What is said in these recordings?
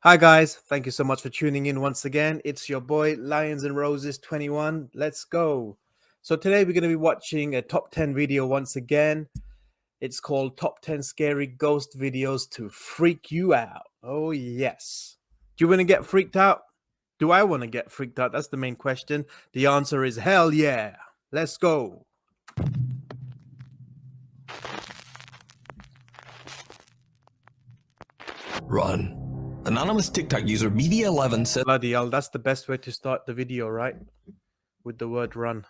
Hi guys, thank you so much for tuning in once again. It's your boy Lions and Roses 21. Let's go. So today we're going to be watching a top 10 video once again. It's called Top 10 Scary Ghost Videos to Freak You Out. Oh yes. Do you want to get freaked out? Do I want to get freaked out? That's the main question. The answer is hell yeah. Let's go. Run. Anonymous TikTok user BD11 says Bloody hell, that's the best way to start the video, right? With the word run.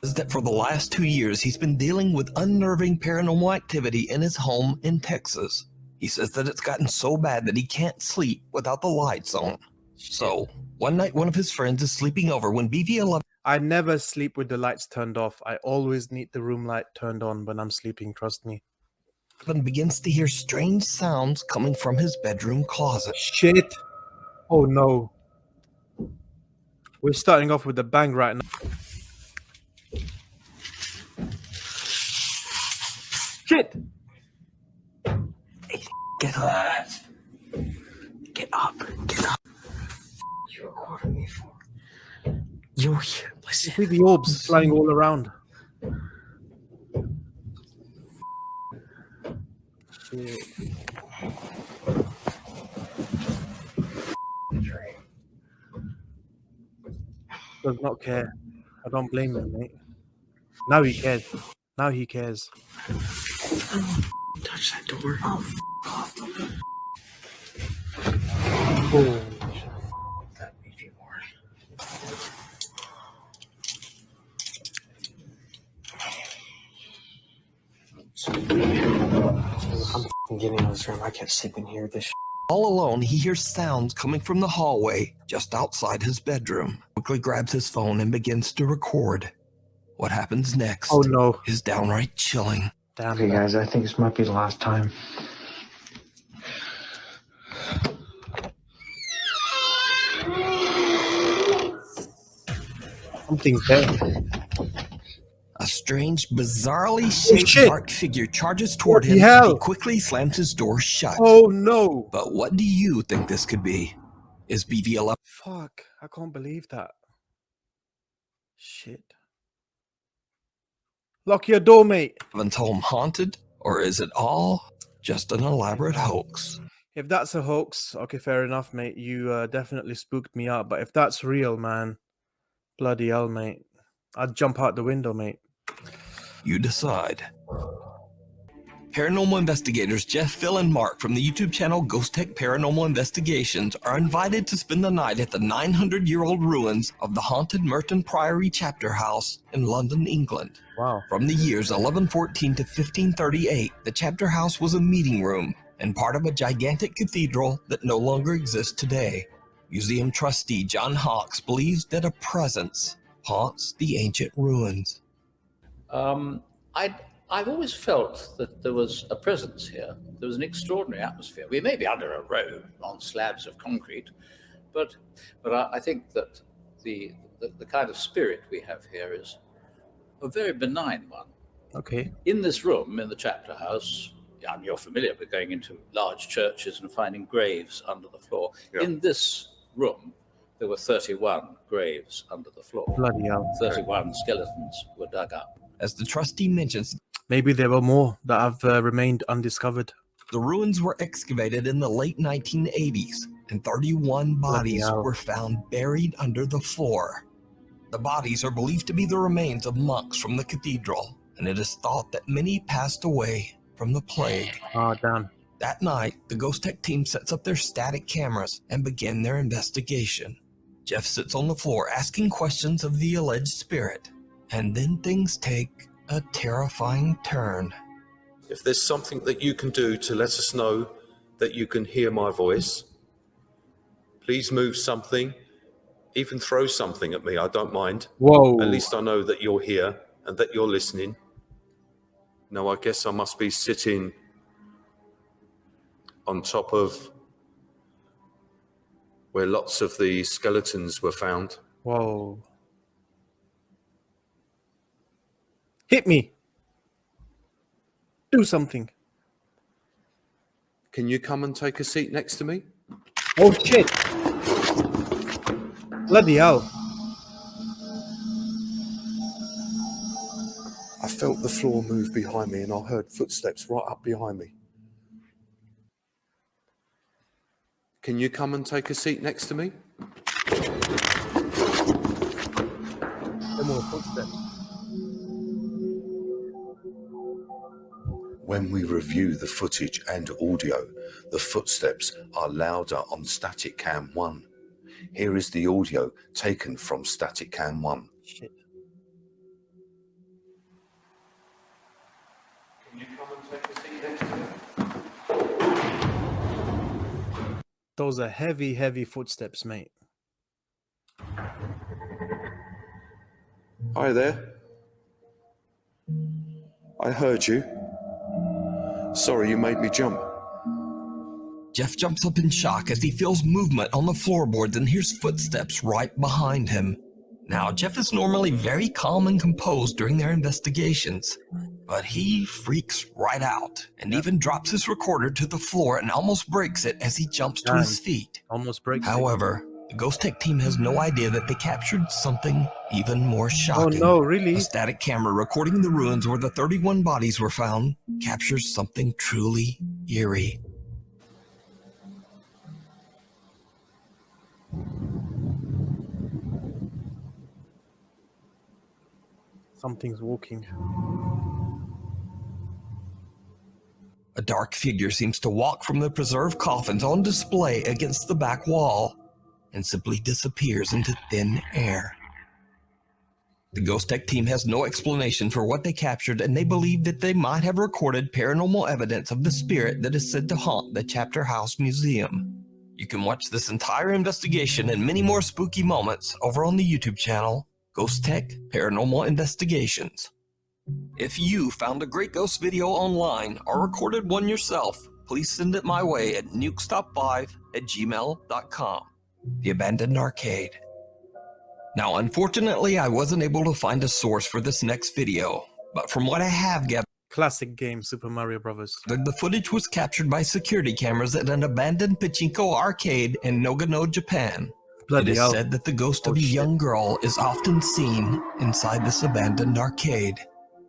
that for the last 2 years he's been dealing with unnerving paranormal activity in his home in Texas. He says that it's gotten so bad that he can't sleep without the lights on. So, one night one of his friends is sleeping over when BV11 I never sleep with the lights turned off. I always need the room light turned on when I'm sleeping, trust me. begins to hear strange sounds coming from his bedroom closet. Shit. Oh no. We're starting off with a bang right now. Shit. Hey, get up. Get up. Get up. You recorded me for. You're here. Listen. See the orbs flying all around. Shit. Does not care. I don't blame him, mate. Now he cares. Now he cares. Touch that door. Oh, off the lid. Oh. That made you worry. I'm getting in this room. I can't sleep in here. This. All alone, he hears sounds coming from the hallway just outside his bedroom. Quickly grabs his phone and begins to record. What happens next Oh no. is downright chilling. Damn. Okay, guys. I think this might be the last time. Something's there. A strange, bizarrely shaped shit. dark figure charges toward What him the as he hell? quickly slams his door shut. Oh no. But what do you think this could be? Is BV11 Fuck. I can't believe that. Shit. Lock your door, mate. home haunted? Or is it all just an elaborate hoax? If that's a hoax, okay, fair enough, mate. You definitely spooked me out. But if that's real, man, bloody hell, mate. I'd jump out the window, mate. You decide. Paranormal investigators Jeff, Phil, and Mark from the YouTube channel Ghost Tech Paranormal Investigations are invited to spend the night at the 900-year-old ruins of the haunted Merton Priory Chapter House in London, England. Wow. From the years 1114 to 1538, the Chapter House was a meeting room and part of a gigantic cathedral that no longer exists today. Museum trustee John Hawkes believes that a presence haunts the ancient ruins. I've always felt that there was a presence here. There was an extraordinary atmosphere. We may be under a road on slabs of concrete, but I think that the kind of spirit we have here is a very benign one. Okay. In this room, in the chapter house, you're familiar with going into large churches and finding graves under the floor. Yeah. In this room, there were 31 graves under the floor. Bloody hell. 31 skeletons were dug up. As the trustee mentions, maybe there were more that have remained undiscovered. The ruins were excavated in the late 1980s, and 31 bodies were found buried under the floor. The bodies are believed to be the remains of monks from the cathedral, and it is thought that many passed away from the plague. Oh, damn. That night, the Ghost Tech team sets up their static cameras and begin their investigation. Jeff sits on the floor asking questions of the alleged spirit, and then things take a terrifying turn. If there's something that you can do to let us know that you can hear my voice, please move something, even throw something at me, I don't mind. Whoa. At least I know that you're here and that you're listening. Now I guess I must be sitting on top of where lots of the skeletons were found. Whoa. Hit me. Do something. Can you come and take a seat next to me? Oh shit! Bloody hell! I felt the floor move behind me and I heard footsteps right up behind me. Can you come and take a seat next to me? No more footsteps. When we review the footage and audio, the footsteps are louder on static cam 1. Here is the audio taken from static cam 1. Shit. Can you come and take a seat next to me? Those are heavy, heavy footsteps, mate. Hi there. I heard you. Sorry you made me jump. Jeff jumps up in shock as he feels movement on the floorboards and hears footsteps right behind him. Now, Jeff is normally very calm and composed during their investigations, but he freaks right out and even drops his recorder to the floor and almost breaks it as he jumps to his feet. Almost breaks it. However, the Ghost Tech team has no idea that they captured something even more Oh shocking. no, really? A static camera recording the ruins where the 31 bodies were found captures something truly eerie. Something's walking. A dark figure seems to walk from the preserved coffins on display against the back wall and simply disappears into thin air. The Ghost Tech team has no explanation for what they captured, and they believe that they might have recorded paranormal evidence of the spirit that is said to haunt the Chapter House Museum. You can watch this entire investigation and many more spooky moments over on the YouTube channel, Ghost Tech Paranormal Investigations. If you found a great ghost video online or recorded one yourself, please send it my way at nukestop5@gmail.com. The Abandoned Arcade. Now, unfortunately, I wasn't able to find a source for this next video, but from what I have gathered, Classic game, Super Mario Brothers. the footage was captured by security cameras at an abandoned pachinko arcade in Nagano, Japan. Bloody It is hell. said that the ghost of Oh, a shit. young girl is often seen inside this abandoned arcade.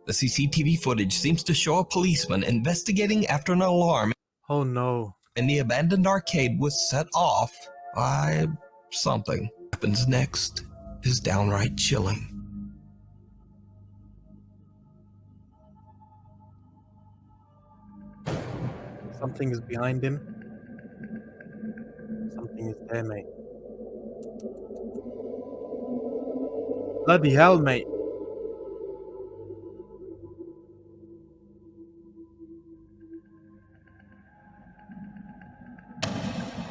The CCTV footage seems to show a policeman investigating after an alarm Oh no. in the abandoned arcade was set off by something. What happens next is downright chilling. Something is behind him. Something is there, mate. Bloody hell, mate.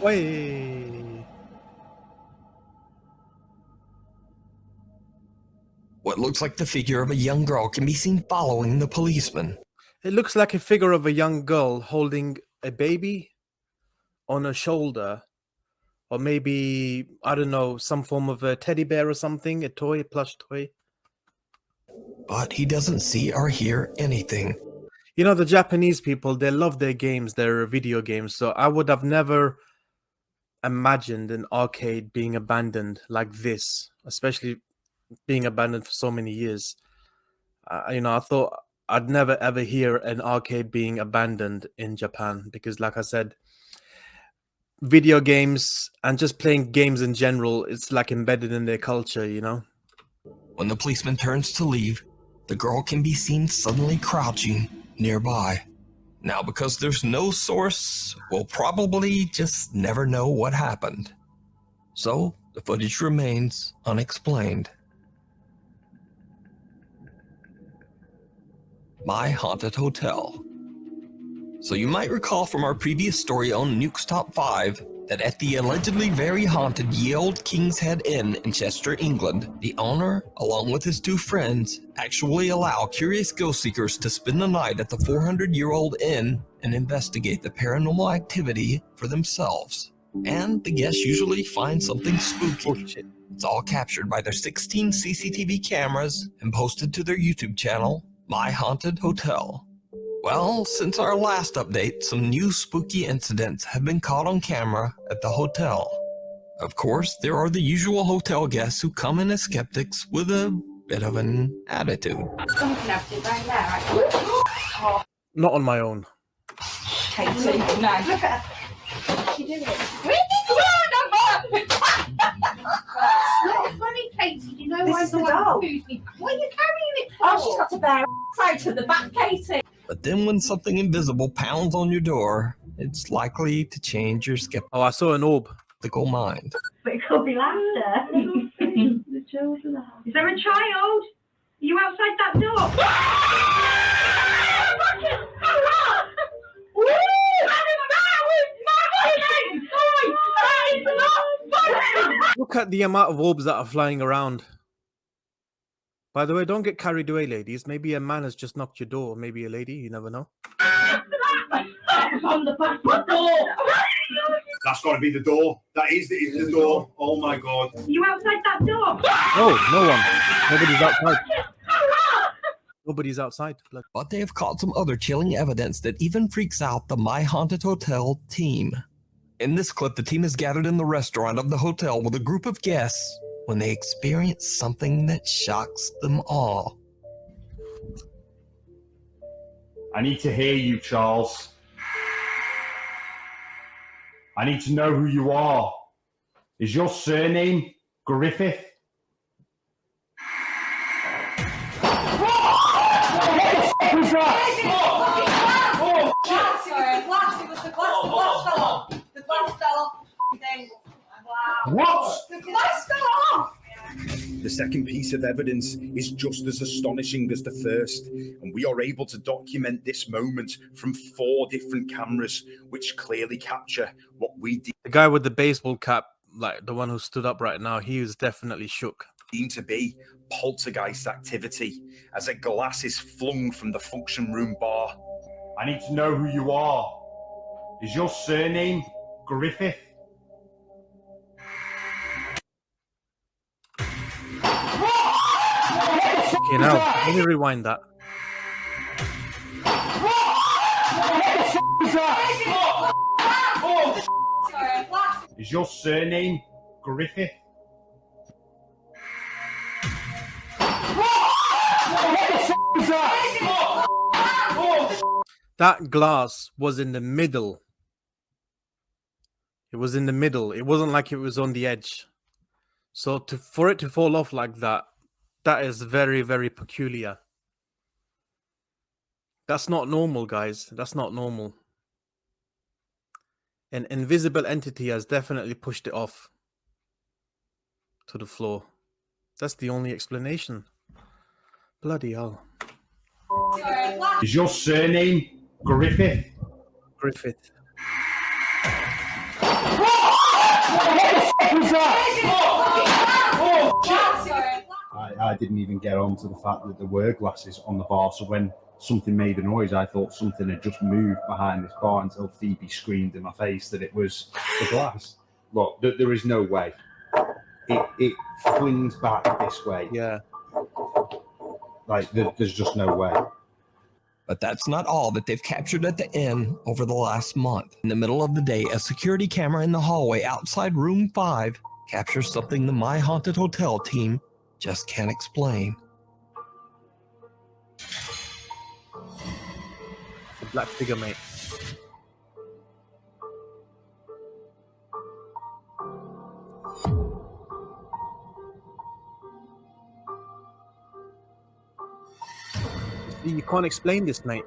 Way. What looks like the figure of a young girl can be seen following the policeman. It looks like a figure of a young girl holding a baby on her shoulder. Or maybe, I don't know, some form of a teddy bear or something, a toy, a plush toy. But he doesn't see or hear anything. You know, the Japanese people, they love their games, their video games. So I would have never imagined an arcade being abandoned like this, especially being abandoned for so many years. You know, I thought I'd never ever hear an arcade being abandoned in Japan because, like I said, video games and just playing games in general, it's like embedded in their culture, you know? When the policeman turns to leave, the girl can be seen suddenly crouching nearby. Now, because there's no source, we'll probably just never know what happened. So, the footage remains unexplained. My Haunted Hotel. So you might recall from our previous story on Nuke's Top 5 that at the allegedly very haunted Ye Olde King's Head Inn in Chester, England, the owner, along with his two friends, actually allow curious ghost seekers to spend the night at the 400-year-old inn and investigate the paranormal activity for themselves. And the guests usually find something spooky. Oh, shit. It's all captured by their 16 CCTV cameras and posted to their YouTube channel, My Haunted Hotel. Well, since our last update, some new spooky incidents have been caught on camera at the hotel. Of course, there are the usual hotel guests who come in as skeptics with a bit of an attitude. Not on my own. Katie, no. Look at her. She did it. Not funny, Katie. You know This I'm is the the one doll. who accused me. What are you carrying it for? Oh, she's got to bear out to the back, Katie. But then when something invisible pounds on your door, it's likely to change your Oh, I saw an orb. skeptical mind. But it could be laughter. The children are. Is there a child? Are you outside that door? Look at the amount of orbs that are flying around. By the way, don't get carried away, ladies. Maybe a man has just knocked your door. Maybe a lady. You never know. On the back door. That's got to be the door. That is the door. Oh my god. Are you outside that door? Oh, no one. Nobody's outside. Nobody's outside. Blood. But they have caught some other chilling evidence that even freaks out the My Haunted Hotel team. In this clip, the team is gathered in the restaurant of the hotel with a group of guests when they experience something that shocks them all. I need to hear you, Charles. I need to know who you are. Is your surname Griffith? What? The second piece of evidence is just as astonishing as the first, and we are able to document this moment from 4 different cameras, which clearly capture what we The guy with the baseball cap, like the one who stood up right now, he was definitely shook. deem to be poltergeist activity, as a glass is flung from the function room bar. I need to know who you are. Is your surname Griffith? Okay, now, let me rewind that. Is your surname Griffith? That glass was in the middle. It was in the middle. It wasn't like it was on the edge. So for it to fall off like that, that is very, very peculiar. That's not normal, guys. That's not normal. An invisible entity has definitely pushed it off to the floor. That's the only explanation. Bloody hell. Is your surname Griffith? Griffith. I didn't even get on to the fact that there were glasses on the bar, so when something made a noise, I thought something had just moved behind this bar until Phoebe screamed in my face that it was the glass. Look, there is no way. It flings back this way. Yeah. Like, there's just no way. But that's not all that they've captured at the inn over the last month. In the middle of the day, a security camera in the hallway outside room 5 captures something the My Haunted Hotel team just can't explain. The black figure, mate. You can't explain this, mate.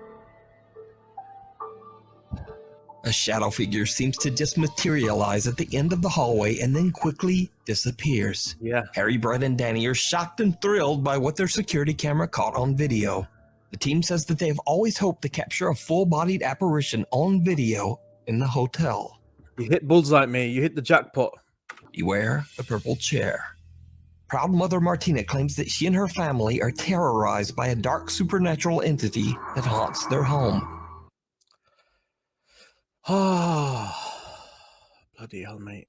A shadow figure seems to just materialize at the end of the hallway and then quickly disappears. Yeah. Harry, Brett, and Danny are shocked and thrilled by what their security camera caught on video. The team says that they have always hoped to capture a full-bodied apparition on video in the hotel. You hit bullseye, mate. You hit the jackpot. Beware the purple chair. Proud mother Martina claims that she and her family are terrorized by a dark supernatural entity that haunts their home. Ah, bloody hell, mate.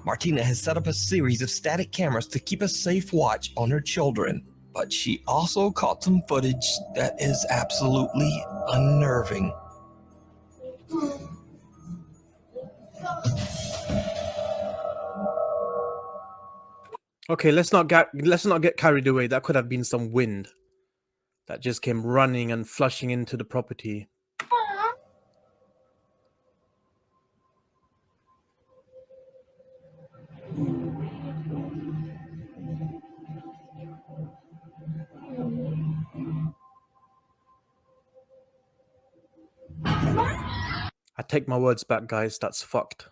Martina has set up a series of static cameras to keep a safe watch on her children. but she also caught some footage that is absolutely unnerving. Okay, let's not get carried away. That could have been some wind that just came running and flushing into the property. I take my words back, guys. That's fucked.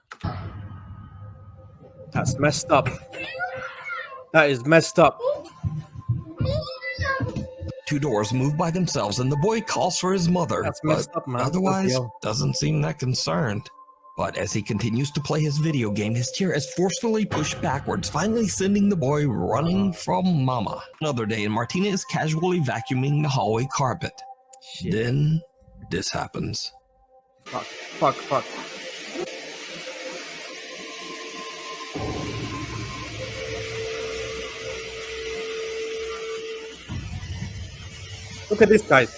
That's messed up. That is messed up. Two doors move by themselves and the boy calls for his mother, That's but messed up, man. otherwise Bloody hell. doesn't seem that concerned. But as he continues to play his video game, his chair is forcefully pushed backwards, finally sending the boy running from mama. Another day, and Martina is casually vacuuming the hallway carpet. Shit. Then this happens. Fuck. Look at this, guys.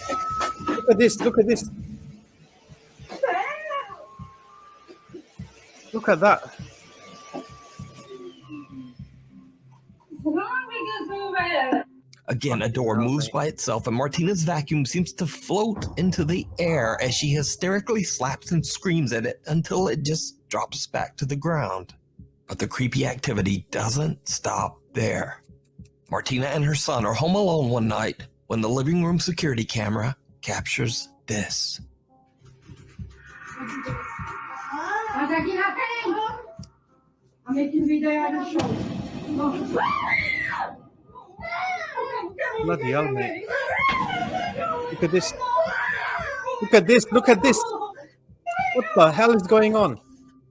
Look at this. Look at this. Look at that. Again, a door moves by itself, and Martina's vacuum seems to float into the air as she hysterically slaps and screams at it until it just drops back to the ground. But the creepy activity doesn't stop there. Martina and her son are home alone one night when the living room security camera captures this. I'm making video out of show. Bloody hell, mate. Look at this. Look at this. Look at this. What the hell is going on?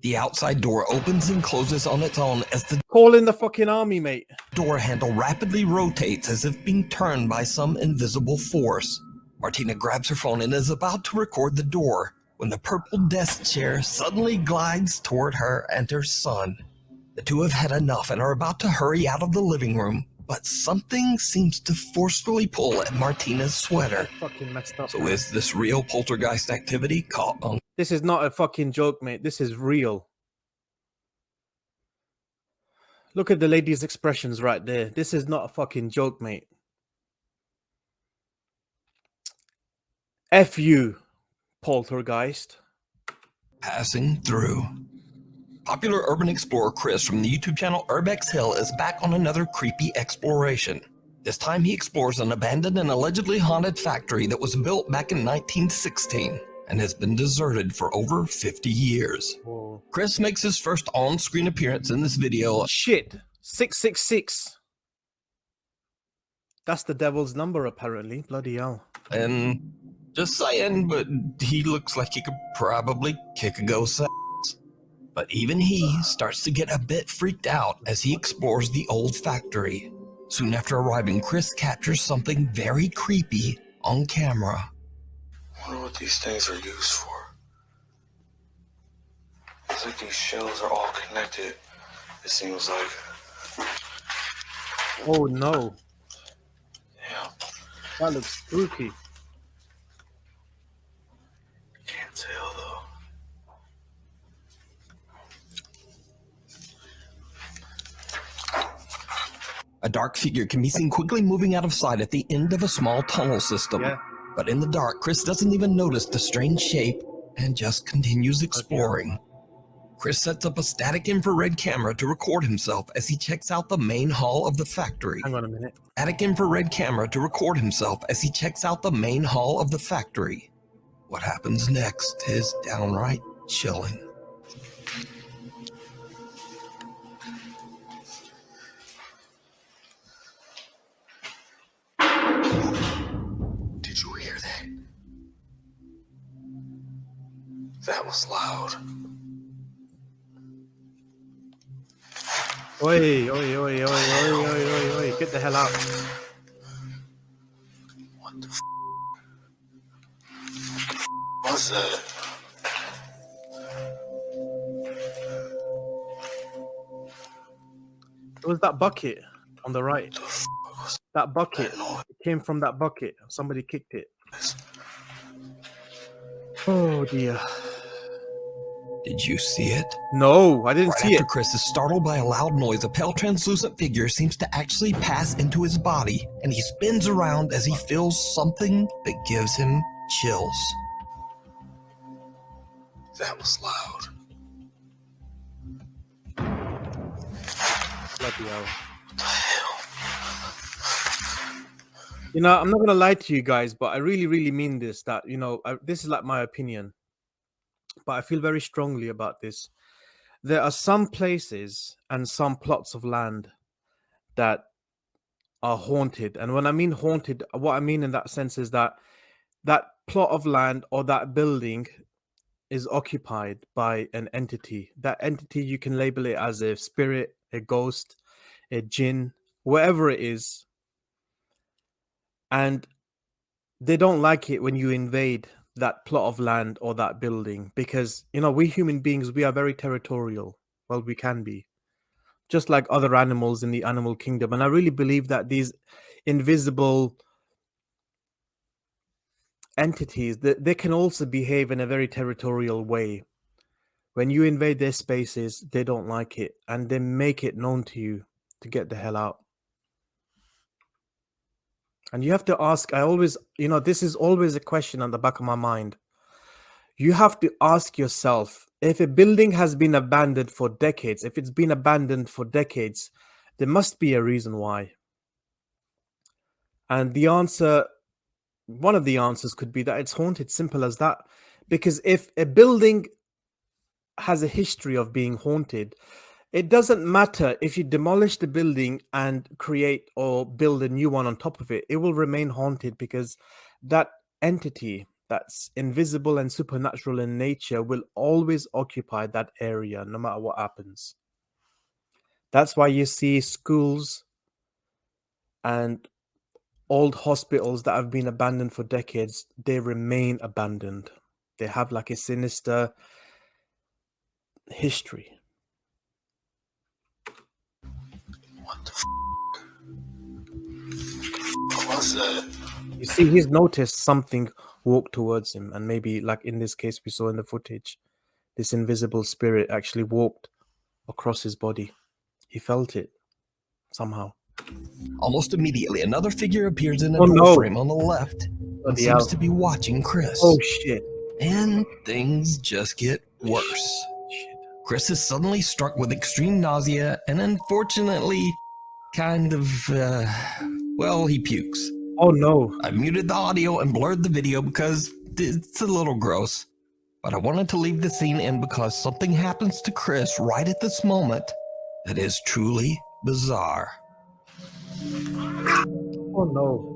The outside door opens and closes on its own as the Call in the fucking army, mate. door handle rapidly rotates as if being turned by some invisible force. Martina grabs her phone and is about to record the door when the purple desk chair suddenly glides toward her and her son. The two have had enough and are about to hurry out of the living room, but something seems to forcefully pull at Martina's sweater. Fucking messed up. So is this real poltergeist activity caught on? This is not a fucking joke, mate. This is real. Look at the lady's expressions right there. This is not a fucking joke, mate. F you, poltergeist. Passing through. Popular urban explorer Chris from the YouTube channel Urbex Hill is back on another creepy exploration. This time he explores an abandoned and allegedly haunted factory that was built back in 1916 and has been deserted for over 50 years. Whoa. Chris makes his first on-screen appearance in this video. Shit. 666. That's the devil's number, apparently. Bloody hell. And just saying, but he looks like he could probably kick a ghost ass. But even he starts to get a bit freaked out as he explores the old factory. Soon after arriving, Chris captures something very creepy on camera. I wonder what these things are used for. It's like these shells are all connected, it seems like. Oh no. Yeah, That looks spooky. can't tell though. A dark figure can be seen quickly moving out of sight at the end of a small tunnel system. Yeah. But in the dark, Chris doesn't even notice the strange shape and just continues exploring. Chris sets up a static infrared camera to record himself as he checks out the main hall of the factory. Hang on a minute. Static infrared camera to record himself as he checks out the main hall of the factory. What happens next is downright chilling. Did you hear that? That was loud. Oi, oi, oi, oi, oi, oi, oi, oi. Get the hell out. What the was that? It was that bucket on the right. That bucket. That noise. It came from that bucket. Somebody kicked it. Oh dear. Did you see it? No, I didn't Right see after it. Chris is startled by a loud noise, a pale translucent figure seems to actually pass into his body, and he spins around as he feels something that gives him chills. That was loud. Bloody hell. What the hell? You know, I'm not gonna lie to you guys, but I really, really mean this. That this is like my opinion, but I feel very strongly about this. There are some places and some plots of land that are haunted, and when I mean haunted, what I mean in that sense is that that plot of land or that building is occupied by an entity. That entity, you can label it as a spirit, a ghost, a jinn, whatever it is. And they don't like it when you invade that plot of land or that building because, we human beings, we are very territorial. Well, we can be. Just like other animals in the animal kingdom. And I really believe that these invisible entities, they can also behave in a very territorial way. When you invade their spaces, they don't like it, and they make it known to you to get the hell out. And you have to ask, this is always a question on the back of my mind. You have to ask yourself, if a building has been abandoned for decades, if it's been abandoned for decades, there must be a reason why. And the answer, one of the answers could be that it's haunted, simple as that. Because if a building has a history of being haunted, it doesn't matter if you demolish the building and create or build a new one on top of it, it will remain haunted because that entity that's invisible and supernatural in nature will always occupy that area no matter what happens. That's why you see schools and old hospitals that have been abandoned for decades, they remain abandoned. They have like a sinister history. What the What was that? You see, he's noticed something walk towards him, and maybe like in this case we saw in the footage, this invisible spirit actually walked across his body. He felt it somehow. Almost immediately, another figure appears in a Oh, door no. frame on the left and Bloody seems hell. to be watching Chris. Oh shit. And things just get worse. Shit. Chris is suddenly struck with extreme nausea and unfortunately kind of, he pukes. Oh no. I muted the audio and blurred the video because it's a little gross. But I wanted to leave the scene in because something happens to Chris right at this moment that is truly bizarre. Oh no.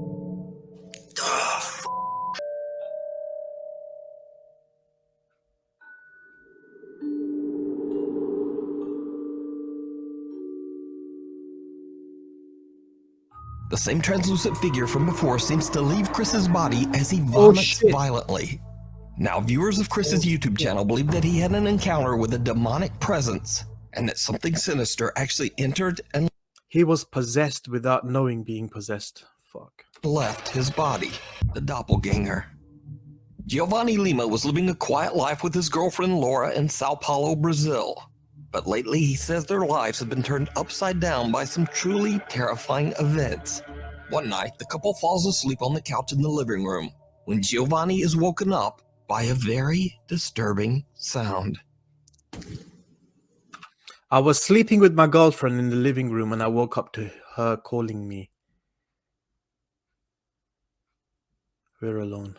The same translucent figure from before seems to leave Chris's body as he vomits violently. Now, viewers of Chris's YouTube channel believe that he had an encounter with a demonic presence and that something sinister actually entered and He was possessed without knowing being possessed. Fuck. left his body, the doppelganger. Giovanni Lima was living a quiet life with his girlfriend Laura in Sao Paulo, Brazil. But lately he says their lives have been turned upside down by some truly terrifying events. One night, the couple falls asleep on the couch in the living room when Giovanni is woken up by a very disturbing sound. I was sleeping with my girlfriend in the living room and I woke up to her calling me. We're alone.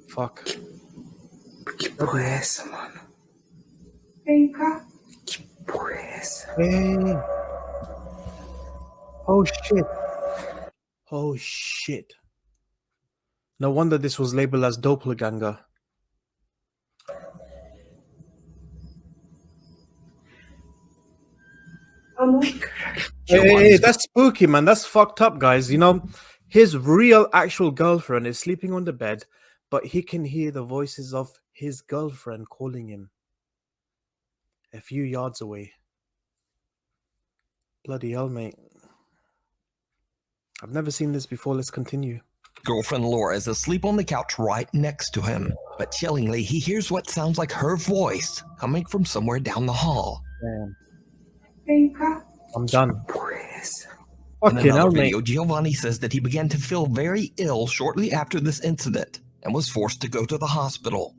Fuck. Que porra é essa, mano? Vem cá. Que porra é essa? Hey. Oh shit. Oh shit. No wonder this was labeled as doppelganger. Hey, that's spooky, man. That's fucked up, guys. His real actual girlfriend is sleeping on the bed, but he can hear the voices of his girlfriend calling him a few yards away. Bloody hell, mate. I've never seen this before. Let's continue. Girlfriend Laura is asleep on the couch right next to him, but chillingly, he hears what sounds like her voice coming from somewhere down the hall. Damn. I'm done. In Okay, now, another mate. video, Giovanni says that he began to feel very ill shortly after this incident and was forced to go to the hospital.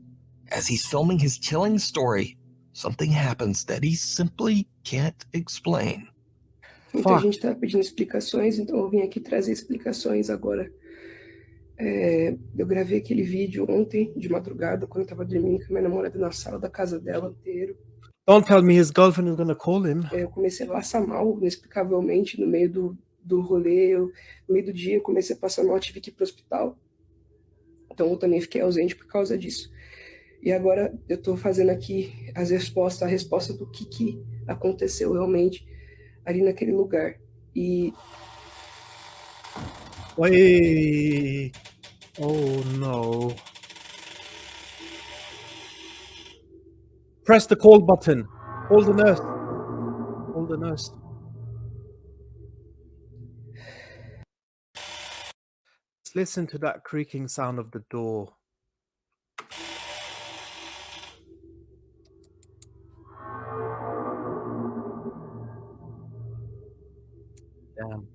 As he's filming his chilling story, something happens that he simply can't explain. Muita gente tá pedindo explicações, então eu vim aqui trazer explicações agora. Eu gravei aquele vídeo ontem, de madrugada, quando eu tava dormindo com minha namorada na sala da casa dela inteiro. Don't tell me his girlfriend is gonna call him. Eu comecei a passar mal, inexplicavelmente, no meio do rolê. No meio do dia, eu comecei a passar mal, tive que ir pro hospital. Então eu também fiquei ausente por causa disso. E agora eu tô fazendo aqui a resposta do que aconteceu realmente ali naquele lugar. E... Wait. Oh no. Press the call button. Call the nurse. Call the nurse. Let's listen to that creaking sound of the door. Damn.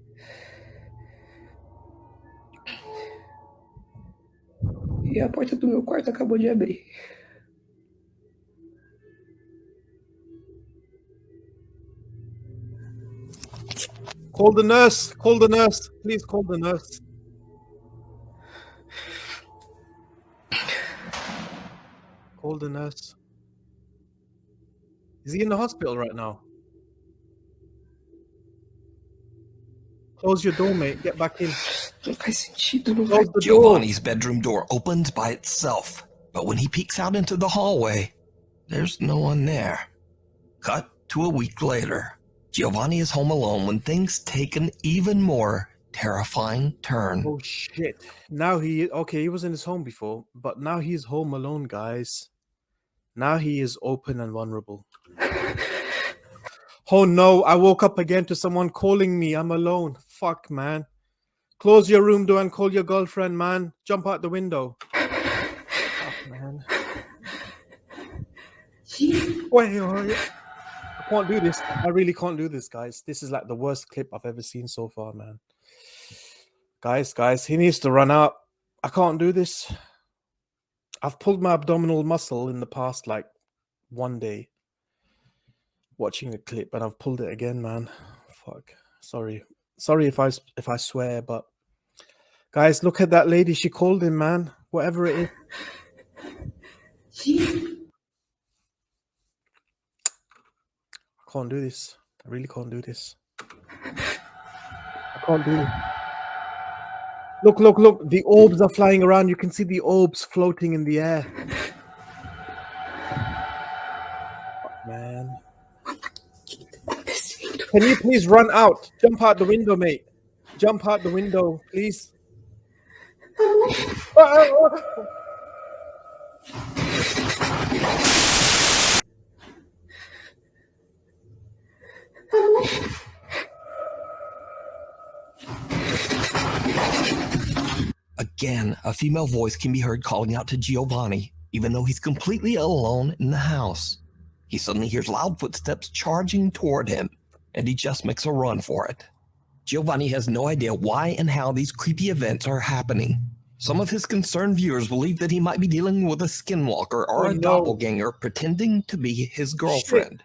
E a porta do meu quarto acabou de abrir. Call the nurse. Call the nurse. Please call the nurse. Call the nurse. Is he in the hospital right now? Close your door, mate. Get back in. Não faz sentido, não Close the door. Giovanni's bedroom door opens by itself, but when he peeks out into the hallway, there's no one there. Cut to a week later. Giovanni is home alone when things take an even more terrifying turn. Oh shit. Now he was in his home before, but now he's home alone, guys. Now he is open and vulnerable. Oh no, I woke up again to someone calling me. I'm alone. Fuck, man. Close your room door and call your girlfriend, man. Jump out the window. Fuck, man. Wait. I can't do this. I really can't do this, guys. This is like the worst clip I've ever seen so far, man. Guys, he needs to run out. I can't do this. I've pulled my abdominal muscle in the past, like, one day watching the clip, and I've pulled it again, man. Fuck. Sorry if I swear, but guys, look at that lady. She called him, man. Whatever it is. I can't do this. I really can't do this. I can't do it. Look. The orbs are flying around. You can see the orbs floating in the air. Fuck, man. Can you please run out? Jump out the window, mate. Jump out the window, please. Again, a female voice can be heard calling out to Giovanni, even though he's completely alone in the house. He suddenly hears loud footsteps charging toward him, and he just makes a run for it. Giovanni has no idea why and how these creepy events are happening. Some of his concerned viewers believe that he might be dealing with a skinwalker or a doppelganger pretending to be his girlfriend.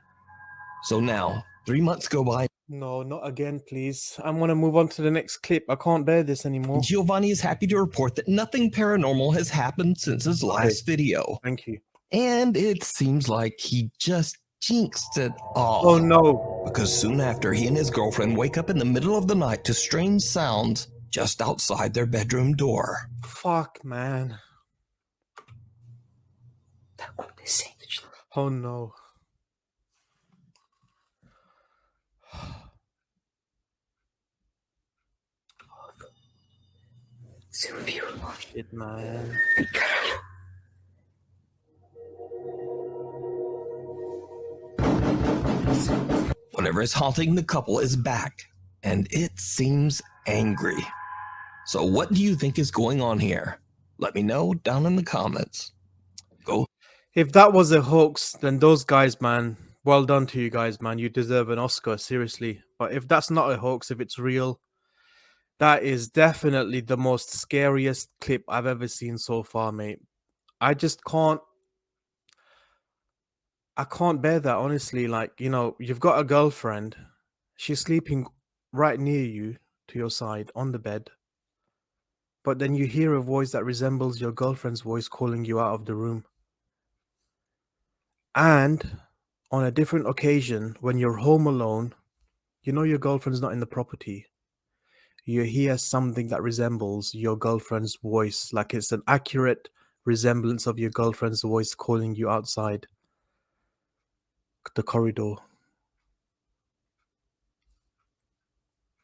So now, 3 months go by. No, not again, please. I want to move on to the next clip. I can't bear this anymore. Giovanni is happy to report that nothing paranormal has happened since his last video. Thank you. And it seems like he just jinxed it all. Oh no. Because soon after, he and his girlfriend wake up in the middle of the night to strange sounds just outside their bedroom door. Fuck, man. Oh no. Shit, man. Whatever is haunting the couple is back, and it seems angry. So what do you think is going on here? Let me know down in the comments. Go. If that was a hoax, then those guys, man, well done to you guys, man. You deserve an Oscar, seriously. But if that's not a hoax, if it's real, that is definitely the most scariest clip I've ever seen so far, mate. I just can't. I can't bear that, honestly. Like, you know, you've got a girlfriend. She's sleeping right near you, to your side, on the bed. But then you hear a voice that resembles your girlfriend's voice calling you out of the room. And on a different occasion, when you're home alone, you know your girlfriend's not in the property. You hear something that resembles your girlfriend's voice, like it's an accurate resemblance of your girlfriend's voice calling you outside the corridor.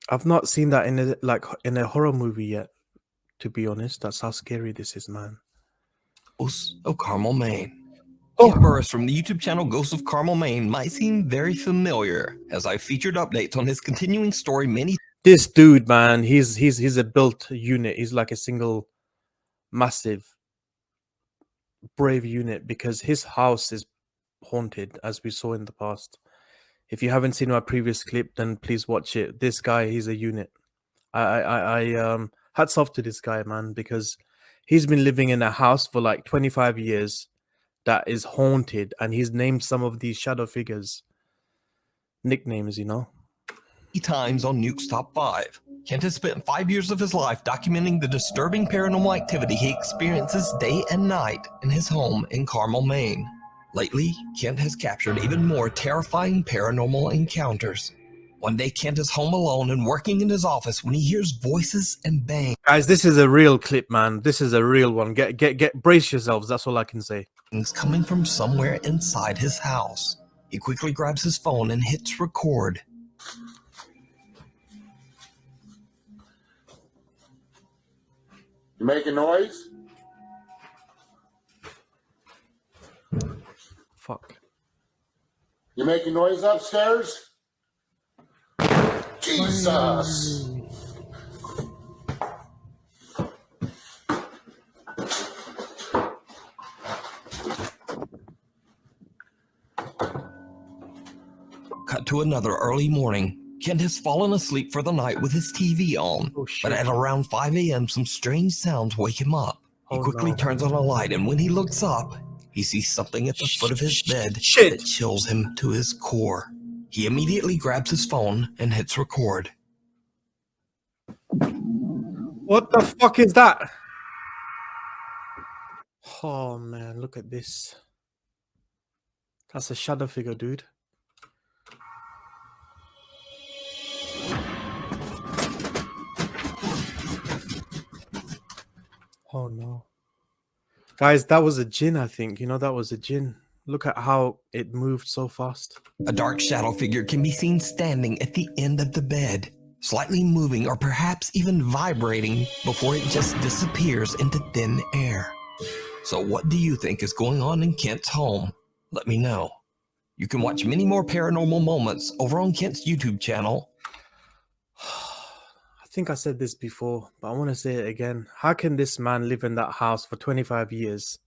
I've not seen that in a horror movie yet, to be honest. That's how scary this is, man. Ghosts of Carmel, Maine. Oh. Kent Burris from the YouTube channel Ghosts of Carmel, Maine might seem very familiar, as I featured updates on his continuing story many. This dude, man, he's a built unit. He's like a single, massive, brave unit, because his house is haunted, as we saw in the past. If you haven't seen my previous clip, then please watch it. This guy, he's a unit. I hats off to this guy, man, because he's been living in a house for like 25 years that is haunted, and he's named some of these shadow figures nicknames, you know. Times on Nuke's Top 5. Kent has spent 5 years of his life documenting the disturbing paranormal activity he experiences day and night in his home in Carmel, Maine. Lately, Kent has captured even more terrifying paranormal encounters. One day, Kent is home alone and working in his office when he hears voices and bangs. Guys, this is a real clip, man. This is a real one. Brace yourselves. That's all I can say. Coming from somewhere inside his house. He quickly grabs his phone and hits record. You making noise? Fuck. You making noise upstairs? Jesus! Cut to another early morning. Kent has fallen asleep for the night with his TV on, but at around 5 a.m. some strange sounds wake him up. He quickly turns on a light, and when he looks up, he sees something at the foot of his bed that chills him to his core. He immediately grabs his phone and hits record. What the fuck is that? Oh man, look at this. That's a shadow figure, dude. Oh no. Guys, that was a djinn, I think. You know, that was a djinn. Look at how it moved so fast. A dark shadow figure can be seen standing at the end of the bed, slightly moving or perhaps even vibrating before it just disappears into thin air. So what do you think is going on in Kent's home? Let me know. You can watch many more paranormal moments over on Kent's YouTube channel. I think I said this before, but I want to say it again. How can this man live in that house for 25 years,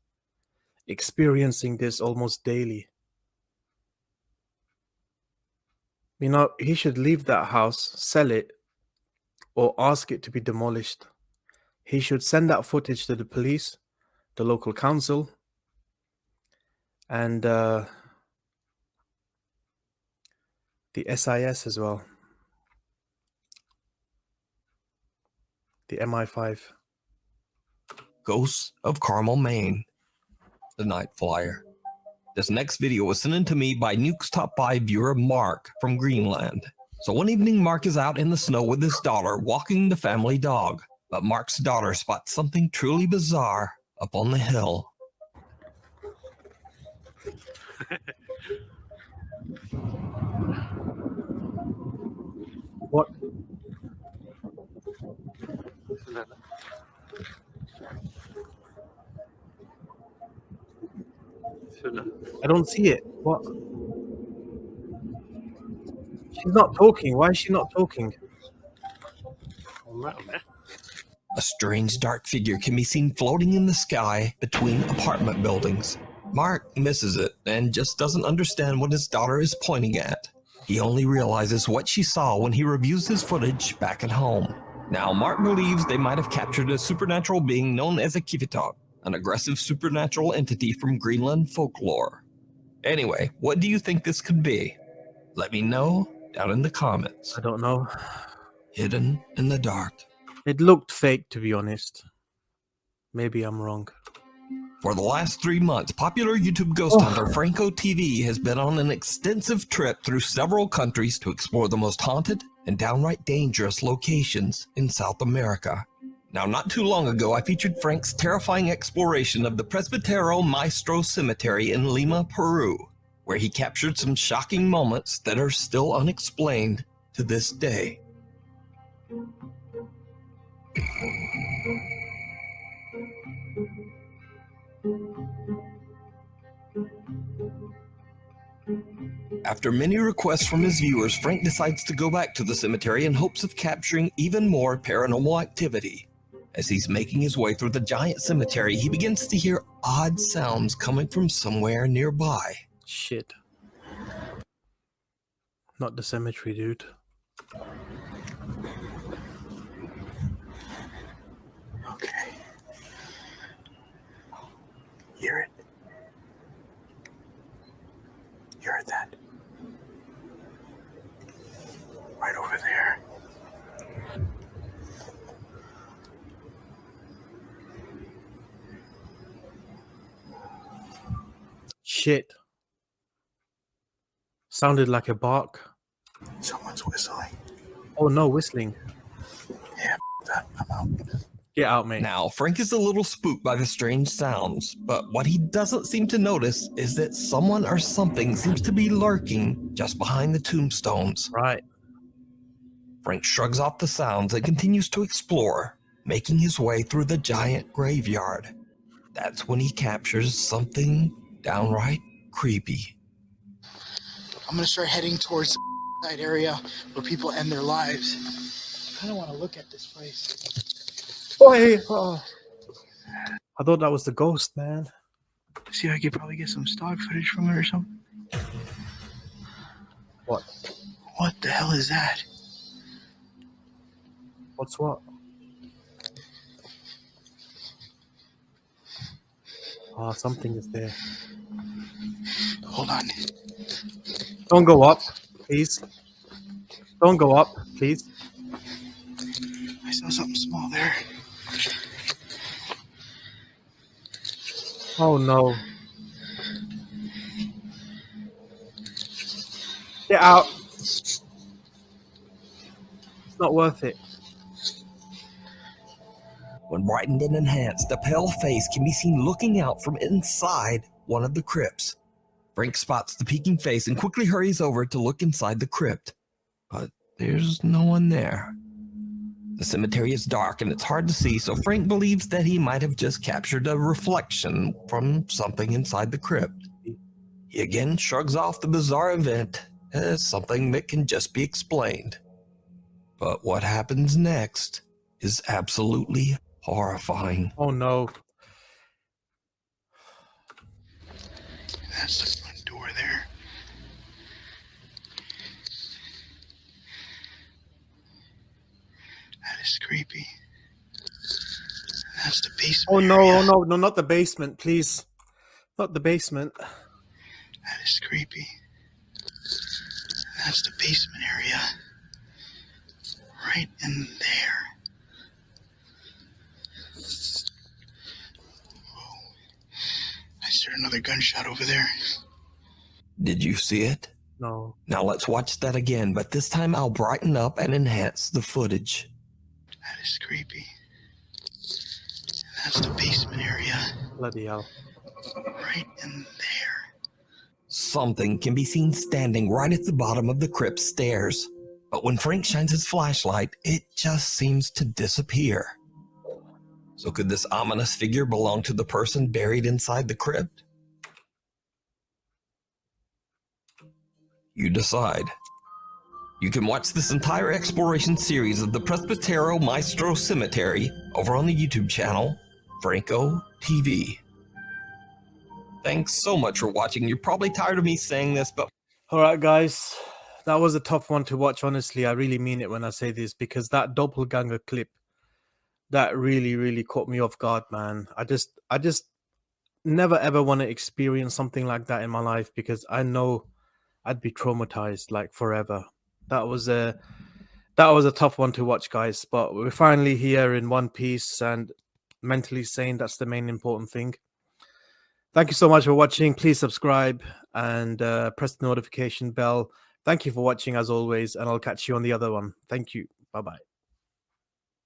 experiencing this almost daily? You know, he should leave that house, sell it, or ask it to be demolished. He should send that footage to the police, the local council, and the SIS as well. The MI5. Ghosts of Carmel, Maine. The Night Flyer. This next video was sent in to me by Nuke's Top 5 viewer Mark from Greenland. So one evening, Mark is out in the snow with his daughter walking the family dog. But Mark's daughter spots something truly bizarre up on the hill. What? I don't see it. What? She's not talking. Why is she not talking? A strange dark figure can be seen floating in the sky between apartment buildings. Mark misses it and just doesn't understand what his daughter is pointing at. He only realizes what she saw when he reviews his footage back at home. Now, Mark believes they might have captured a supernatural being known as a Kivitok, an aggressive supernatural entity from Greenland folklore. Anyway, what do you think this could be? Let me know down in the comments. I don't know. Hidden in the dark. It looked fake, to be honest. Maybe I'm wrong. For the last 3 months, popular YouTube ghost hunter Franco TV has been on an extensive trip through several countries to explore the most haunted and downright dangerous locations in South America. Now, not too long ago, I featured Frank's terrifying exploration of the Presbítero Maestro Cemetery in Lima, Peru, where he captured some shocking moments that are still unexplained to this day. After many requests from his viewers, Frank decides to go back to the cemetery in hopes of capturing even more paranormal activity. As he's making his way through the giant cemetery, he begins to hear odd sounds coming from somewhere nearby. Shit. Not the cemetery, dude. Okay. Hear it. You heard that? Right over there. Shit. Sounded like a bark. Someone's whistling. Oh no, whistling. Yeah, that. I'm out. Get out, mate. Now, Frank is a little spooked by the strange sounds, but what he doesn't seem to notice is that someone or something seems to be lurking just behind the tombstones. Right. Frank shrugs off the sounds and continues to explore, making his way through the giant graveyard. That's when he captures something downright creepy. I'm gonna start heading towards that area where people end their lives. I kind of want to look at this place. Oh. I thought that was the ghost, man. See if I could probably get some stock footage from it or something. What? What the hell is that? What's what? Oh, something is there. Hold on. Don't go up, please. Don't go up, please. I saw something small there. Oh no. Get out. It's not worth it. When brightened and enhanced, a pale face can be seen looking out from inside one of the crypts. Frank spots the peeking face and quickly hurries over to look inside the crypt. But there's no one there. The cemetery is dark and it's hard to see, so Frank believes that he might have just captured a reflection from something inside the crypt. He again shrugs off the bizarre event as something that can just be explained. But what happens next is absolutely horrifying. Oh no. That's the front door there. That is creepy. That's the basement. Oh no, area. oh no, no, not the basement, please. Not the basement. That is creepy. That's the basement area. Right in there. Whoa. I heard another gunshot over there. Did you see it? No. Now let's watch that again, but this time I'll brighten up and enhance the footage. That is creepy. That's the basement area. Bloody hell. Right in there. Something can be seen standing right at the bottom of the crypt stairs, but when Frank shines his flashlight, it just seems to disappear. So could this ominous figure belong to the person buried inside the crypt? You decide. You can watch this entire exploration series of the Presbytero Maestro Cemetery over on the YouTube channel, Franco TV. Thanks so much for watching. You're probably tired of me saying this, but... All right, guys. That was a tough one to watch, honestly. I really mean it when I say this, because that doppelganger clip, that really, really caught me off guard, man. I just never ever want to experience something like that in my life, because I know I'd be traumatized like forever. That was a tough one to watch, guys, but we're finally here in one piece and mentally sane. That's the main important thing. Thank you so much for watching. Please subscribe and press the notification bell. Thank you for watching as always, and I'll catch you on the other one. Thank you. Bye-bye.